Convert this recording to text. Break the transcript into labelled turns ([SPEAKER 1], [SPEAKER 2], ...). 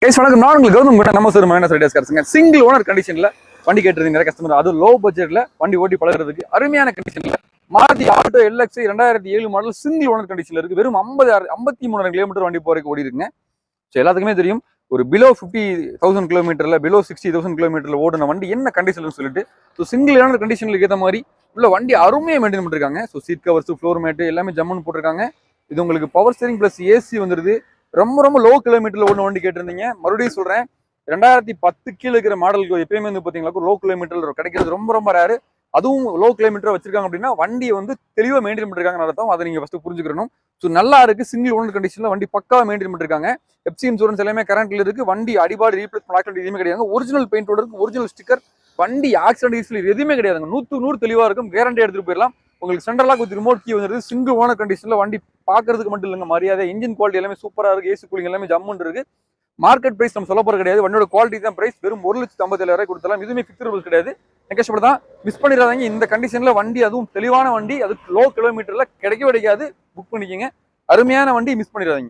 [SPEAKER 1] Case வணக்கம். நான் உங்களுக்கு கௌதம் கூட நம்ம சார் மைனஸ் ஐடியாஸ் காசுங்க. சிங்கிள் ஓனர் கண்டிஷன்ல வண்டி கேட்டிருந்தீங்க நிறைய கஸ்டமர். அது லோ பட்ஜெட்ல வண்டி ஓட்டி பழகிறதுக்கு அருமையான கண்டிஷன்ல Maruti Alto LX 2007 model single owner கண்டிஷன்ல இருக்கு. வெறும் 53 கிலோமீட்டர் வண்டி போறதுக்கு ஓடி இருக்குங்க. ஸோ எல்லாத்துக்குமே தெரியும் ஒரு பிலோ 50,000 கிலோமீட்டர்ல பிலோ 60,000 கிலோமீட்டர்ல ஓடின வண்டி என்ன கண்டிஷன் சொல்லிட்டு. ஸோ சிங்கிள் ஓனர் கண்டிஷனுக்கு ஏற்ற மாதிரி உள்ள வண்டி அருமையாக மெயின்டைன் பண்ணிருக்காங்க. So seat covers, floor mat எல்லாமே ஜம்முன்னு போட்டிருக்காங்க. இது உங்களுக்கு பவர் ஸ்டீரிங் பிளஸ் ஏசி வந்துருது. ரொம்ப லோ கிலோமீட்டர்ல ஓடின வண்டி கேட்டிருந்தீங்க. மறுபடியும் சொல்றேன், 2010 கீழே இருக்கிற மாடலுக்கு எப்பயுமே வந்து பாத்தீங்களா லோ கிலோமீட்டர் கிடைக்கிறது ரொம்ப ரேரு. அதுவும் லோ கிலோமீட்டர் வச்சிருக்காங்க அப்படின்னா வண்டியை வந்து தெளிவா மெயின்டைன் பண்ணிருக்காங்க அர்த்தம். அதை நீங்க ஃபர்ஸ்ட் புரிஞ்சுக்கணும். ஸோ நல்லா இருக்கு. சிங்கிள் ஓனர் கண்டிஷன்ல வண்டி பக்காவா மெயின்டைன் பண்ணிருக்காங்க. எஃப்சி இன்சூரன்ஸ் எல்லாமே கரண்ட்ல இருக்கு. வண்டி அடிபாடு ரீப்ளேஸ் பண்ண எதுவுமே கிடையாது. ஒரிஜினல் பெயிண்டோட இருக்கு. Original sticker. வண்டி ஆக்சிடென்ட் ஹிஸ்டரி எதுவுமே கிடையாதுங்க. 100 தெளிவா இருக்கும். கேரண்டி எடுத்துட்டு போயிடலாம். உங்களுக்கு சென்ட்ரலா வித் ரிமோட் கீ வந்துருது. சிங்கிள் ஓனர் கண்டிஷன்ல வண்டி பாக்குறதுக்கு மட்டும் இல்லைங்க, மரியாதை இன்ஜின் குவாலிட்டி எல்லாமே சூப்பரா இருக்கு. ஏசி கூலிங் எல்லாமே ஜம்முன்னு இருக்கு. மார்க்கெட் பிரைஸ் நம்ம சொல்ல போறது கிடையாது. வண்டியோட குவாலிட்டி தான் பிரைஸ். வெறும் 1,57,000 கொடுத்தலாம். இதுவுமே ஃபிக்ஸ்ட் கிடையாது. நெகோஷியபிள் தான். மிஸ் பண்ணிடாதீங்க. இந்த கண்டிஷன்ல வண்டி, அதுவும் தெளிவான வண்டி, அது லோ கிலோமீட்டர்ல கிடைக்கவே கிடைக்காது. புக் பண்ணிக்கங்க. அருமையான வண்டி, மிஸ் பண்ணிடாதீங்க.